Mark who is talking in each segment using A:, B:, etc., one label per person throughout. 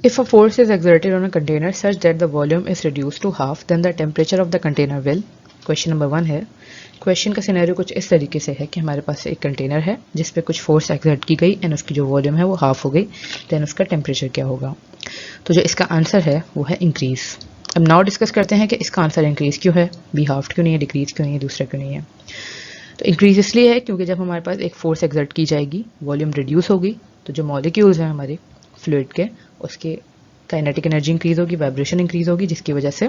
A: If a force is exerted on a container such that the volume is reduced to half, then the temperature of the container will. Question number 1 है. Question का scenario कुछ इस तरीके से है कि हमारे पास एक कंटेनर है जिस पे कुछ फोर्स एक्सर्ट की गई एंड उसकी जो वॉल्यूम है वो हाफ हो गई, देन उसका टेम्परेचर क्या होगा. तो जो इसका आंसर है वो है इंक्रीज. अब नाउ डिस्कस करते हैं कि इसका आंसर इंक्रीज क्यों है, बी हाफ क्यों नहीं है, डिक्रीज क्यों नहीं है, दूसरा क्यों नहीं है. तो इंक्रीज इसलिए है क्योंकि जब हमारे पास एक फोर्स एक्सर्ट की जाएगी, वॉल्यूम रिड्यूस होगी, तो जो मॉलिक्यूल्स हैं हमारे फ्लूइड के, उसके काइनेटिक एनर्जी इंक्रीज होगी, वाइब्रेशन इंक्रीज होगी, जिसकी वजह से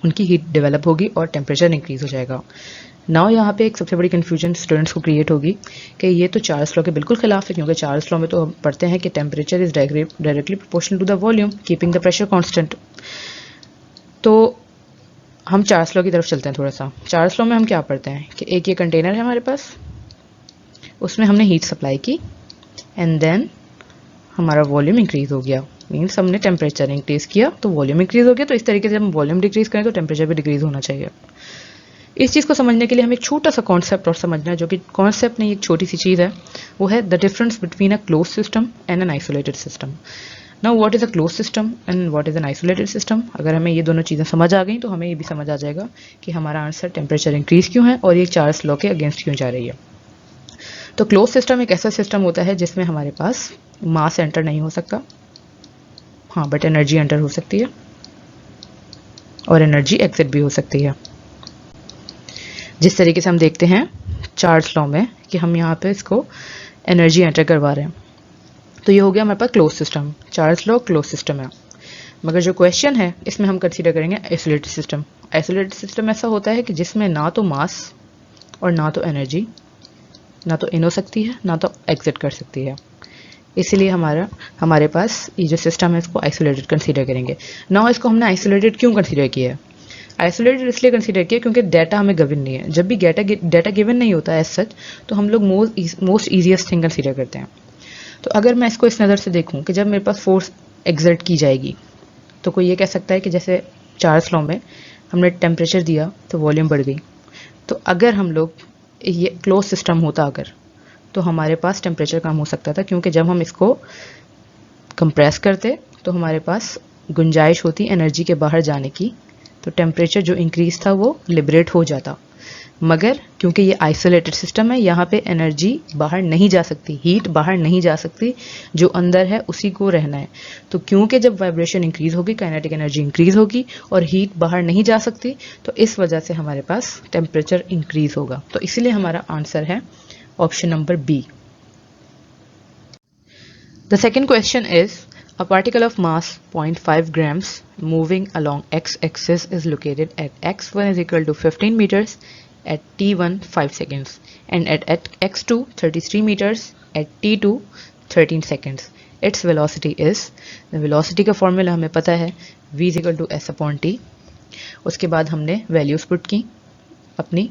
A: उनकी हीट डेवलप होगी और टेम्परेचर इंक्रीज हो जाएगा. नाउ यहाँ पे एक सबसे बड़ी कन्फ्यूजन स्टूडेंट्स को क्रिएट होगी कि ये तो चार्ल्स लॉ के बिल्कुल खिलाफ है, क्योंकि चार्ल्स लॉ में तो हम पढ़ते हैं कि temperature is directly proportional to the volume keeping the pressure constant. तो हम चार्ल्स लॉ की तरफ चलते हैं थोड़ा सा. चार्ल्स लॉ में हम क्या पढ़ते हैं कि एक ये कंटेनर है हमारे पास, उसमें हमने हीट सप्लाई की एंड देन हमारा वॉल्यूम इंक्रीज हो गया, मीन्स हमने टेम्परेचर इंक्रीज किया तो वॉल्यूम इंक्रीज हो गया. तो इस तरीके से हम वॉल्यूम डिक्रीज करें तो टेम्परेचर भी डिक्रीज होना चाहिए. इस चीज़ को समझने के लिए हमें एक छोटा सा कॉन्सेप्ट और समझना है, जो कि कॉन्सेप्ट नहीं एक छोटी सी चीज़ है. वो है the difference between a close system and an isolated system. Now what is a close system and what is an isolated system. अगर हमें ये दोनों चीज़ें समझ आ गई तो हमें ये भी समझ आ जाएगा कि हमारा आंसर टेम्परेचर इंक्रीज क्यों है और ये चार्ल्स लॉ के अगेंस्ट क्यों जा रही है. तो क्लोज सिस्टम एक ऐसा सिस्टम होता है जिसमें हमारे पास मास एंटर नहीं हो सकता, हाँ बट एनर्जी एंटर हो सकती है और एनर्जी एग्जिट भी हो सकती है. जिस तरीके से हम देखते हैं चार्ल्स लॉ में कि हम यहाँ पे इसको एनर्जी एंटर करवा रहे हैं, तो ये हो गया हमारे पास close system. Charles law close system है. मगर जो क्वेश्चन है इसमें हम कंसीडर करेंगे आइसोलेटेड सिस्टम. आइसोलेटेड सिस्टम ऐसा होता है कि जिसमें ना तो मास और ना तो एनर्जी, ना तो इन हो सकती है ना तो एग्जिट कर सकती है. इसीलिए हमारे पास ये जो सिस्टम है इसको आइसोलेटेड कंसीडर करेंगे. नाउ इसको हमने आइसोलेटेड क्यों कंसीडर किया है? आइसोलेटेड इसलिए कंसीडर किया क्योंकि डाटा हमें गिवन नहीं है. जब भी डाटा गिवन नहीं होता है एज सच, तो हम लोग मोस्ट ईजिएस्ट थिंग कंसीडर करते हैं. तो अगर मैं इसको इस नज़र से देखूं कि जब मेरे पास फोर्स एक्सर्ट की जाएगी, तो कोई ये कह सकता है कि जैसे चार्ल्स लॉ में हमने टेम्परेचर दिया तो वॉल्यूम बढ़ गई. तो अगर हम लोग ये क्लोज सिस्टम होता अगर, तो हमारे पास टेम्परेचर कम हो सकता था, क्योंकि जब हम इसको कंप्रेस करते तो हमारे पास गुंजाइश होती एनर्जी के बाहर जाने की, तो टेम्परेचर जो इंक्रीज था वो लिबरेट हो जाता. मगर क्योंकि ये आइसोलेटेड सिस्टम है, यहाँ पे एनर्जी बाहर नहीं जा सकती, हीट बाहर नहीं जा सकती, जो अंदर है उसी को रहना है. तो क्योंकि जब वाइब्रेशन इंक्रीज होगी काइनेटिक एनर्जी इंक्रीज होगी और हीट बाहर नहीं जा सकती, तो इस वजह से हमारे पास टेम्परेचर इंक्रीज होगा. तो इसीलिए हमारा आंसर है option number B. The second question is, a particle of mass 0.5 grams moving along x-axis is located at x1 is equal to 15 meters at t1 5 seconds and at x2 33 meters at t2 13 seconds. Its velocity is, the velocity का formula हमें पता है v is equal to s upon t. उसके बाद हमने values put की अपनी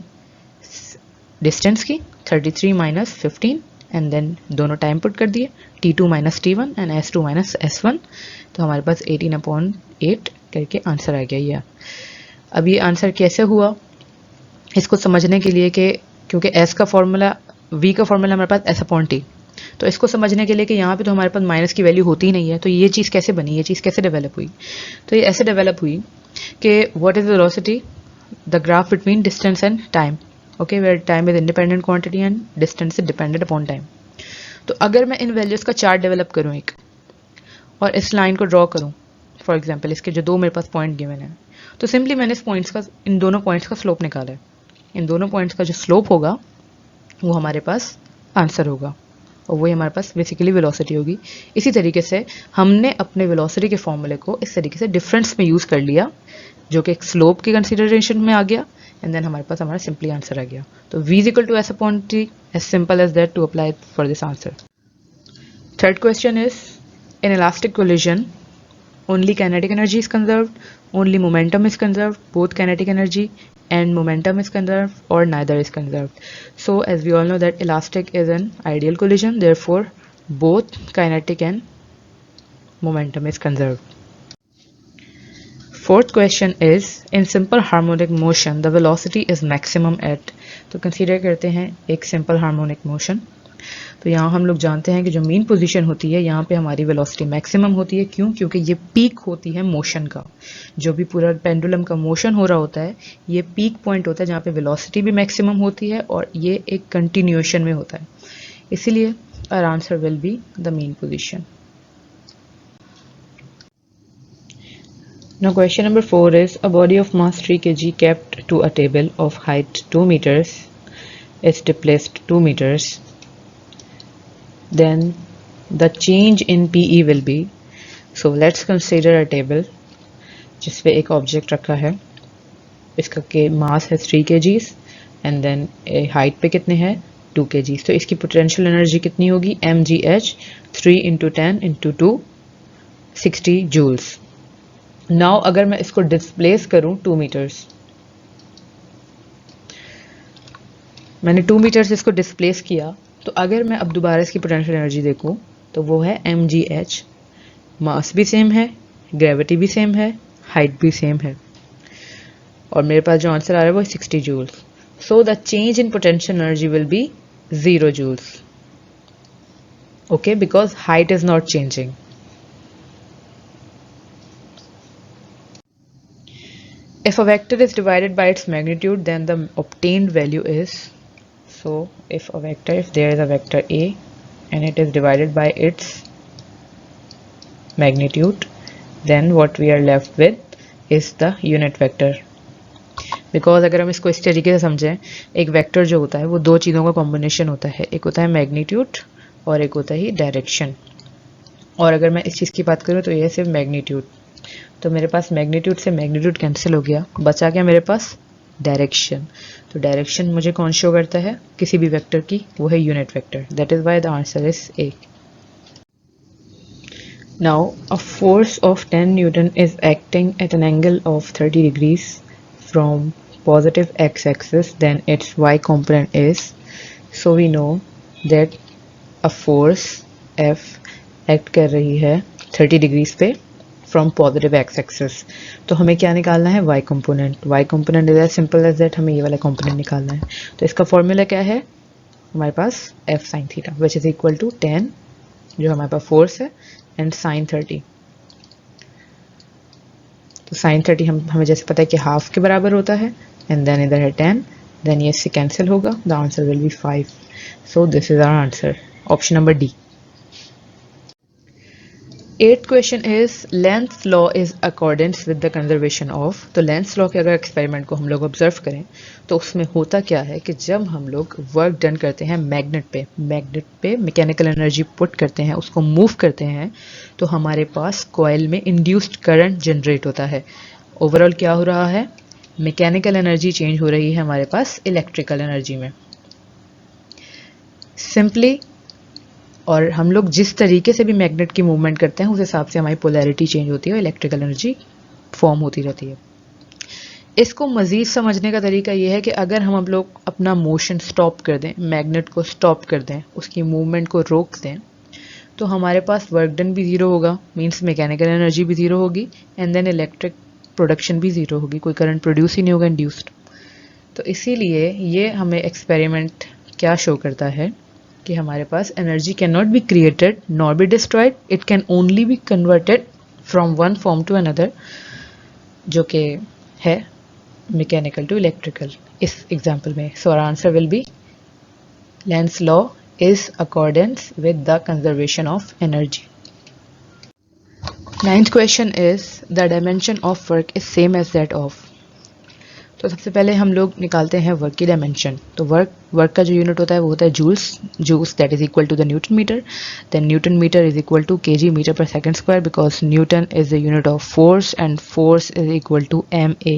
A: distance की 33 माइनस 15 एंड देन दोनों टाइम पुट कर दिए, t2 minus t1 and s2 minus s1. तो हमारे पास 18/8 करके आंसर आ गया. ये अब ये आंसर कैसे हुआ इसको समझने के लिए कि क्योंकि s का फॉर्मूला, v का फॉर्मूला हमारे पास s अपॉन t, तो इसको समझने के लिए कि यहाँ पे तो हमारे पास माइनस की वैल्यू होती ही नहीं है, तो ये चीज़ कैसे बनी, ये चीज़ कैसे डेवलप हुई. तो ये ऐसे डेवलप हुई कि what is velocity, the graph between distance and time. Okay, where time is independent quantity and distance is dependent upon time. तो अगर मैं इन वैल्यूज का चार्ट डेवलप करूँ एक, और इस लाइन को ड्रॉ करूँ, फॉर एग्जांपल इसके जो दो मेरे पास पॉइंट गिवन है, तो सिंपली मैंने इन दोनों पॉइंट्स का स्लोप निकाला है. इन दोनों पॉइंट्स का जो स्लोप होगा वो हमारे पास आंसर होगा और वही हमारे पास बेसिकली वेलोसिटी होगी. इसी तरीके से हमने अपने वेलोसिटी के फॉर्मूले को इस तरीके से डिफरेंस में यूज़ कर लिया, जो कि एक स्लोप की कंसिडरेशन में आ गया, एंड देन हमारे पास हमारा सिंपली आंसर आ गया. तो v is equal to s upon t, as simple as that to apply for this answer. Third question is, in elastic collision only kinetic energy is conserved, only momentum is conserved, both kinetic energy and momentum is conserved, or neither is conserved. So as we all know that elastic is an ideal collision, therefore both kinetic and momentum is conserved. Fourth question is, in simple harmonic motion the velocity is maximum at, तो consider करते हैं एक simple harmonic motion. तो यहाँ हम लोग जानते हैं कि जो मीन पोजीशन होती है यहाँ पे हमारी वेलोसिटी मैक्सिमम होती है। क्यों? क्योंकि ये पीक होती है मोशन का। जो भी पूरा पेंडुलम का मोशन हो रहा होता है ये पीक पॉइंट होता है जहाँ पे वेलोसिटी भी मैक्सिमम होती है और ये एक कंटिन्यूएशन में होता है, इसीलिए our answer will be the mean position. Now question number 4 is a body of mass 3 kg kept to a table of height 2 meters is displaced 2 meters. Then the change in PE will be, so let's consider a table जिस पे एक object रखा है, इसका के मास है 3 kgs and then height पे कितने हैं 2 kgs। तो इसकी पोटेंशियल एनर्जी कितनी होगी mgh 3 into 10 into 2 60 joules। Now अगर मैं इसको डिस्प्लेस करूं 2 मीटर्स, मैंने 2 मीटर्स इसको डिस्प्लेस किया, तो अगर मैं अब दोबारा इसकी पोटेंशियल एनर्जी देखूं तो वो है mgh। मास भी सेम है, ग्रेविटी भी सेम है, हाइट भी सेम है और मेरे पास जो आंसर आ रहा है वो 60 joules. So the change in potential energy will be 0 joules, okay, because height is not changing. If a vector is divided by its magnitude, then the obtained value is, so if there is a vector A and it is divided by its magnitude, then what we are left with is the unit vector. Because अगर हम इसको इस तरीके से समझें, एक vector जो होता है वो दो चीज़ों का कॉम्बिनेशन होता है, एक होता है मैग्नीट्यूड और एक होता है डायरेक्शन। और अगर मैं इस चीज़ की बात करूँ तो ये सिर्फ मैग्नीट्यूड, तो मेरे पास मैग्नीट्यूड से मैग्नीट्यूड कैंसिल हो गया, बचा क्या मेरे पास डायरेक्शन। तो डायरेक्शन मुझे कौन शो करता है किसी भी वेक्टर की, वो है unit vector. That is why the answer is A. Now a force of 10 newton is acting at an angle of 30 degrees from positive X axis, then its Y component is, so we know that a force F act कर रही है 30 degrees पे from positive X axis. तो हमें क्या निकालना है y component. y component is as simple as that, हमें ये वाला कंपोनेंट निकालना है। तो इसका फॉर्मूला क्या है हमारे पास f sin theta which is equal to 10 जो हमारे पास फोर्स है एंड sin 30। तो sin 30 हमें जैसे पता है कि हाफ के बराबर होता है एंड देन इधर है 10, देन ये इससे कैंसिल होगा, the answer will be 5। So this is our answer, option number D. Eight question is length law is accordance with the conservation of. तो लेंथ लॉ के अगर एक्सपेरिमेंट को हम लोग ऑब्जर्व करें तो उसमें होता क्या है कि जब हम लोग वर्क डन करते हैं मैग्नेट पे मैकेनिकल एनर्जी पुट करते हैं, उसको मूव करते हैं, तो हमारे पास कॉइल में इंड्यूस्ड करंट जनरेट होता है। ओवरऑल क्या हो रहा है, मैकेनिकल एनर्जी चेंज हो रही है हमारे पास इलेक्ट्रिकल एनर्जी में सिंपली। और हम लोग जिस तरीके से भी मैग्नेट की मूवमेंट करते हैं उस हिसाब से हमारी पोलैरिटी चेंज होती है और इलेक्ट्रिकल एनर्जी फॉर्म होती रहती है। इसको मज़ीद समझने का तरीका ये है कि अगर हम लोग अपना मोशन स्टॉप कर दें, मैग्नेट को स्टॉप कर दें, उसकी मूवमेंट को रोक दें, तो हमारे पास वर्क डन भी ज़ीरो होगा, मीन्स मैकेनिकल एनर्जी भी ज़ीरो होगी एंड देन इलेक्ट्रिक प्रोडक्शन भी ज़ीरो होगी, कोई करंट प्रोड्यूस ही नहीं होगा इंड्यूस्ड। तो इसीलिए ये हमें एक्सपेरिमेंट क्या शो करता है कि हमारे पास energy can not be created nor be destroyed, it can only be converted from one form to another, जो कि है मैकेनिकल टू इलेक्ट्रिकल इस एग्जाम्पल में। So our answer will be Lenz law is accordance with the conservation of energy. Ninth question is the dimension of work is same as that of. तो सबसे पहले हम लोग निकालते हैं वर्क की डायमेंशन। तो वर्क का जो यूनिट होता है वो होता है joules that is equal to the newton metre, then newton metre is equal to kg metre per second square, because newton is the unit of force and force is equal to MA,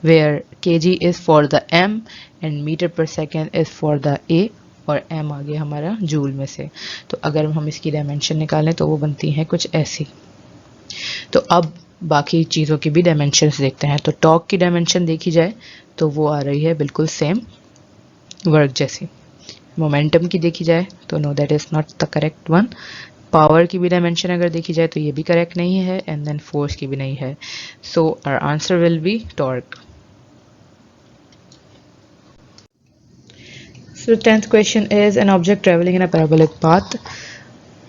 A: where kg is for the M and metre per second is for the A और M आ गया हमारा joule में से। तो अगर हम इसकी डायमेंशन निकालें तो वो बनती हैं कुछ ऐसी। तो अब बाकी चीज़ों की भी डायमेंशंस देखते हैं। तो टॉर्क की डायमेंशन देखी जाए तो वो आ रही है बिल्कुल सेम वर्क जैसी। मोमेंटम की देखी जाए तो no, that is not the correct one. Power की भी डायमेंशन अगर देखी जाए तो ये भी करेक्ट नहीं है एंड देन फोर्स की भी नहीं है। So our answer will be torque. So the 10th question is an object traveling in a parabolic path.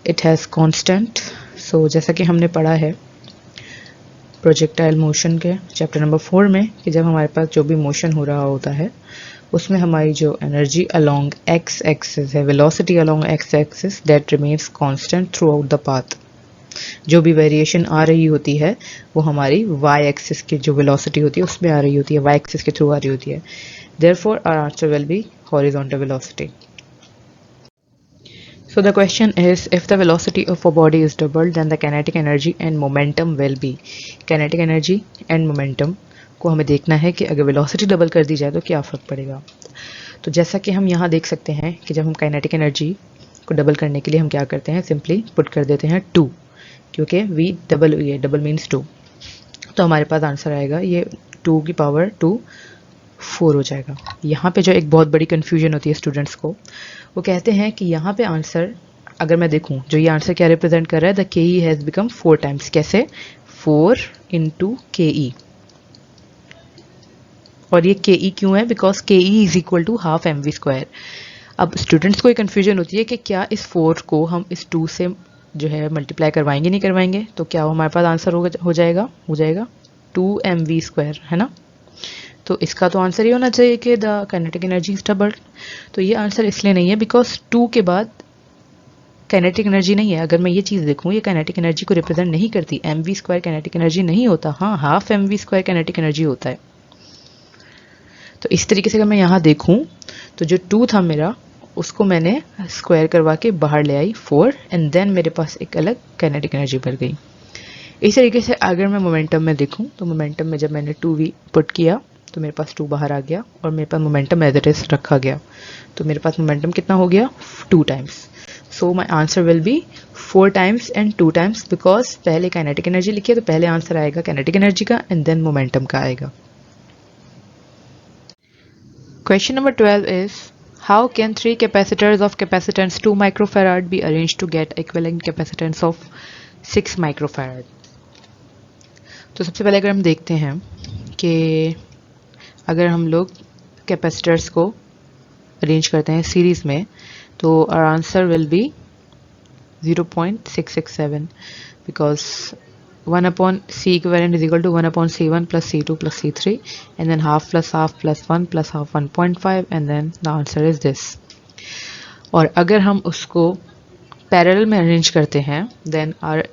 A: It has constant. So जैसा कि हमने पढ़ा है प्रोजेक्टाइल मोशन के चैप्टर नंबर 4 में कि जब हमारे पास जो भी मोशन हो रहा होता है उसमें हमारी जो एनर्जी अलोंग एक्स एक्सिस है, velocity along x axis, that remains constant through out the path. जो भी वेरिएशन आ रही होती है वो हमारी वाई एक्सिस की जो वेलोसिटी होती है उसमें आ रही होती है, वाई एक्सिस के थ्रू आ रही होती है. Therefore our answer will be horizontal velocity. So the question is, if the velocity of a body is doubled, then the kinetic energy and momentum will be. Kinetic energy and momentum को हमें देखना है कि अगर velocity double कर दी जाए तो क्या फ़र्क पड़ेगा. तो जैसा कि हम यहाँ देख सकते हैं कि जब हम काइनेटिक एनर्जी को डबल करने के लिए हम क्या करते हैं, सिंपली पुट कर देते हैं 2, क्योंकि वी डबल, ये डबल मीन्स 2. तो हमारे पास आंसर आएगा ये 2 की पावर 2 4 हो जाएगा. यहाँ पे जो एक बहुत बड़ी कन्फ्यूजन होती है स्टूडेंट्स को, वो कहते हैं कि यहाँ पे आंसर अगर मैं देखूँ जो ये आंसर क्या रिप्रेजेंट कर रहा है, द के ई हैज़ बिकम 4 टाइम्स. कैसे? 4 इंटू के ई. और ये के ई क्यों है? Because K E is equal to half M V square. अब स्टूडेंट्स को एक कन्फ्यूजन होती है कि क्या इस 4 को हम इस 2 से जो है मल्टीप्लाई करवाएंगे, नहीं करवाएंगे, तो क्या हमारे पास आंसर हो जाएगा 2 एम वी स्क्वायर, है ना. तो इसका तो आंसर ये होना चाहिए कि the kinetic energy is doubled. तो ये आंसर इसलिए नहीं है बिकॉज 2 के बाद काइनेटिक एनर्जी नहीं है. अगर मैं ये चीज़ देखूँ, ये काइनेटिक एनर्जी को रिप्रेजेंट नहीं करती. M V square kinetic energy नहीं होता. हाँ, half M V square kinetic energy होता है. तो इस तरीके से अगर मैं यहाँ देखूँ तो जो 2 था मेरा, उसको मैंने स्क्वायर करवा के बाहर ले आई 4, एंड देन मेरे पास एक अलग काइनेटिक एनर्जी बढ़ गई. इस तरीके से अगर मैं मोमेंटम में देखूँ तो मोमेंटम में जब मैंने 2v पुट किया तो मेरे पास 2 बाहर आ गया और मेरे पास मोमेंटम एज इट इज रखा गया. तो मेरे पास मोमेंटम कितना हो गया? 2 times. So my answer will B 4 times and 2 times, because पहले काइनेटिक एनर्जी लिखी है तो पहले आंसर आएगा काइनेटिक एनर्जी का एंड देन मोमेंटम का आएगा. Question number 12 is, how can 3 capacitors of capacitance 2 microfarad be arranged to get equivalent capacitance of 6 microfarad? तो सबसे पहले अगर हम देखते हैं कि अगर हम लोग कैपेसिटर्स को अरेंज करते हैं सीरीज में तो our answer will be 0.667, because 1 upon C equivalent is equal to 1 upon C1 plus C2 plus C3, and then half plus 1 plus half 1.5, and then the answer is this. और अगर हम उसको parallel में arrange करते हैं then our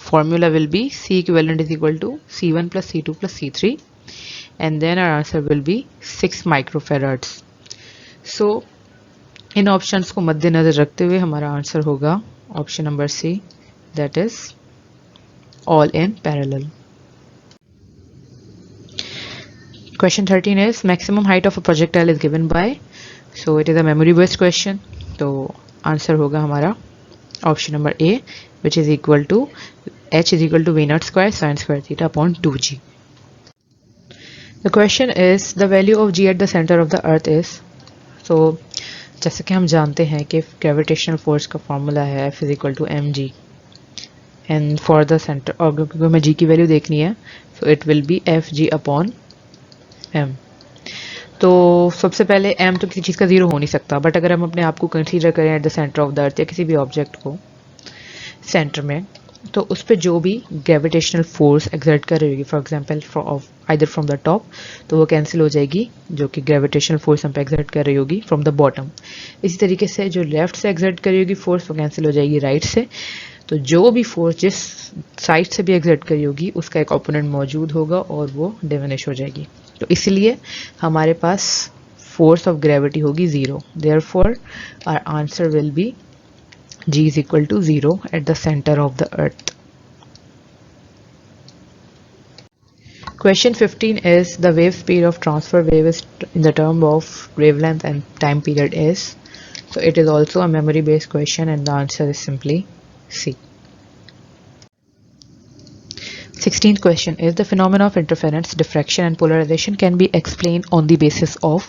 A: formula will be C equivalent is equal to C1 plus C2 plus C3, and then our answer will be 6 microfarads. So in options को मद्देनजर रखते हुए हमारा आंसर होगा option number C, that is all in parallel. Question 13 is, maximum height of a projectile is given by. So it is a memory based question. तो answer होगा हमारा option number A, which is equal to h is equal to v naught square sin square theta upon 2g. The question is, the value of g at the center of the earth is. So जैसे कि हम जानते हैं कि gravitational force का formula है F is equal to mg, and for the centre, और क्योंकि हमें जी की वैल्यू देखनी है so it will be F G upon M. तो सबसे पहले एम तो किसी चीज़ का जीरो हो नहीं सकता, बट अगर हम अपने आप को कंसीडर करें at the centre of the earth या किसी भी ऑब्जेक्ट को सेंटर में, तो उस पर जो भी ग्रेविटेशनल फोर्स एक्सर्ट कर रही होगी, for example either from the top, तो वो कैंसिल हो जाएगी जो कि ग्रेविटेशनल फोर्स हम पे एक्सर्ट कर रही होगी फ्रॉम द बॉटम. इसी तरीके से जो लेफ्ट से एक्सर्ट कर रही होगी फोर्स वो कैंसिल हो जाएगी राइट से. तो जो भी फोर्स जिस साइड से भी एक्सर्ट करी होगी उसका एक ओपोनेंट मौजूद होगा और वो डिमिनिश हो जाएगी. तो इसलिए हमारे पास फोर्स ऑफ ग्रेविटी होगी 0. Therefore our answer will be G is equal to 0 at the center of the earth. Question 15 is, the wave speed of transfer wave is in the term of wavelength and time period is. So it is also a memory based question and the answer is simply C. 16th question is, the phenomena of interference, diffraction and polarization can be explained on the basis of.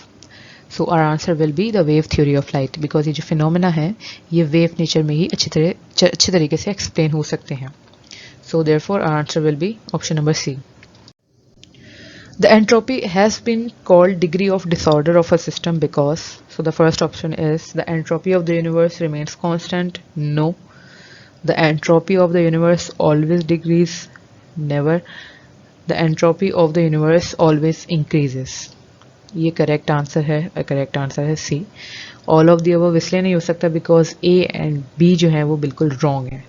A: So our answer will be the wave theory of light, because ये जो phenomena है ये wave nature में ही अच्छे तरीके से explain हो सकते हैं. So therefore our answer will be option number C. The entropy has been called degree of disorder of a system because, so the first option is the entropy of the universe remains constant. No. The entropy of the universe always decreases. Never. The entropy of the universe always increases. ये correct answer है, correct answer है सी. All of the above इसलिए नहीं हो सकता because A and B जो है वो बिल्कुल रॉन्ग है.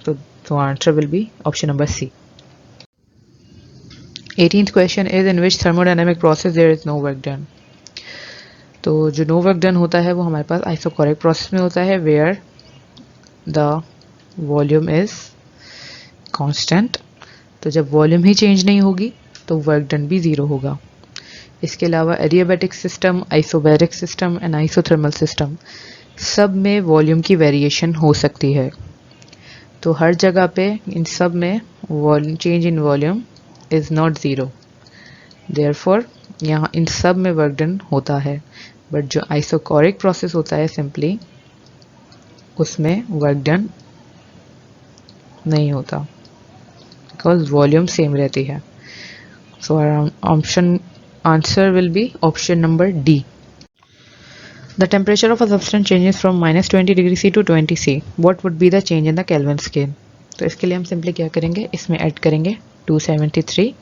A: तो answer will be option number C. 18th question is in which thermodynamic process there is no work done. तो जो no work done होता है वो हमारे पास isochronic process में होता है where the volume is constant. तो जब वॉल्यूम ही चेंज नहीं होगी तो वर्क डन भी ज़ीरो होगा. इसके अलावा adiabatic system, isobaric system and isothermal system सब में वॉल्यूम की वेरिएशन हो सकती है. तो हर जगह पे इन सब में change in volume is not zero. Therefore यहाँ इन सब में वर्क डन होता है. बट जो आइसोकोरिक प्रोसेस होता है सिंपली उसमें वर्क डन नहीं होता बिकॉज वॉल्यूम सेम रहती है. So option answer will be option number D. The temperature of a substance changes from -20 degree C to 20 C. What would be the change in the Kelvin scale? तो इसके लिए हम simply क्या करेंगे, इसमें add करेंगे 273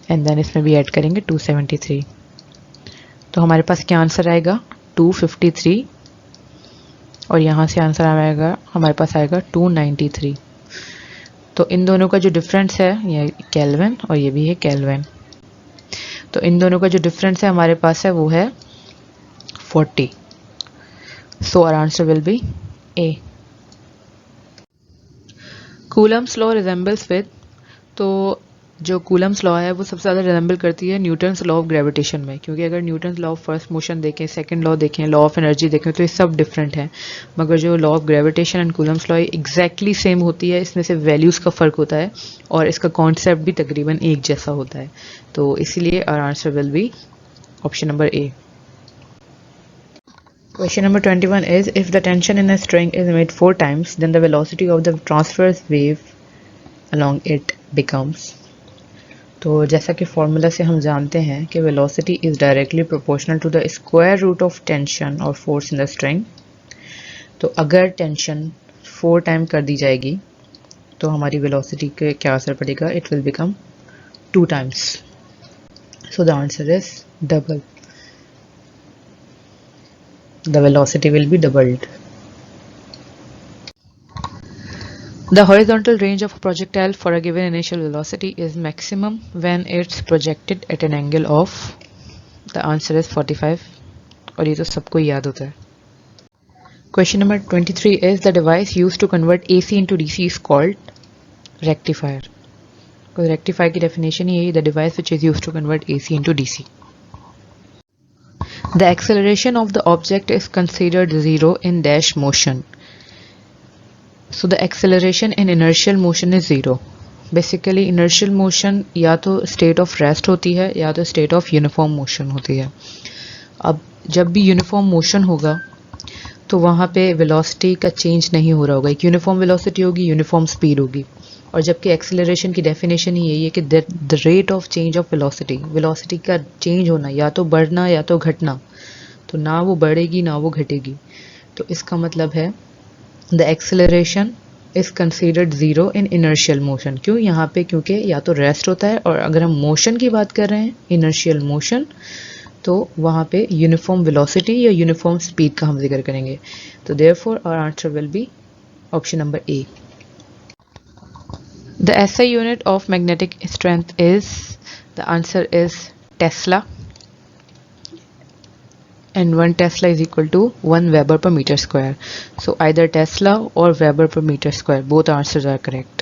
A: एंड देन इसमें भी ऐड करेंगे 273. तो हमारे पास क्या आंसर आएगा 253 और यहाँ से आंसर आएगा हमारे पास आएगा 293. तो इन दोनों का जो डिफरेंस है ये केल्विन और ये भी है केल्विन. तो इन दोनों का जो डिफरेंस है हमारे पास है वो है 40. So our answer will be A. Coulomb's law resembles with, तो जो कूलम्स लॉ है वो सबसे ज़्यादा रिजेंबल करती है न्यूटन्स लॉ ऑफ ग्रेविटेशन में. क्योंकि अगर Newton's law of first motion देखें, सेकंड लॉ देखें, लॉ ऑफ एनर्जी देखें तो ये सब डिफरेंट है. मगर जो law of gravitation and Coulomb's law exactly same होती है. इसमें से वैल्यूज़ का फ़र्क होता है और इसका कॉन्सेप्ट भी तकरीबन एक जैसा होता है. तो इसीलिए our answer will be option number A. Question number 21 is if the tension in a string is made 4 times then the velocity of the transverse wave along it becomes. तो जैसा कि फॉर्मूला से हम जानते हैं कि velocity is directly proportional to the square root of tension और force in the string. तो अगर टेंशन 4 टाइम कर दी जाएगी तो हमारी वेलोसिटी के क्या असर पड़ेगा, it will become 2 times. So the answer is double. The velocity will be doubled. The horizontal range of a projectile for a given initial velocity is maximum when it's projected at an angle of, the answer is 45. और ये तो सबको याद होता है. Question number 23 is the device used to convert AC into DC is called rectifier. तो rectifier की definition ही है the device which is used to convert AC into DC. The acceleration of the object is considered zero in dash motion. So the acceleration in inertial motion is zero. Basically inertial motion या तो state of rest होती है या तो state of uniform motion होती है. अब जब भी uniform motion होगा तो वहाँ पे velocity का change नहीं हो रहा होगा. एक uniform velocity होगी, uniform speed होगी. और जबकि एक्सेलरेशन की डेफिनेशन ही यही है कि the rate of change of velocity का चेंज होना या तो बढ़ना या तो घटना. तो ना वो बढ़ेगी ना वो घटेगी. तो इसका मतलब है the acceleration is considered zero in inertial motion. क्यों यहाँ पे, क्योंकि या तो रेस्ट होता है और अगर हम मोशन की बात कर रहे हैं इनर्शियल मोशन तो वहाँ पे यूनिफॉर्म वेलोसिटी या यूनिफॉर्म स्पीड का हम जिक्र करेंगे. तो therefore our answer will be option number A. The SI unit of magnetic strength is, the answer is Tesla, and 1 Tesla is equal to 1 Weber per meter square. So either Tesla or Weber per meter square, both answers are correct.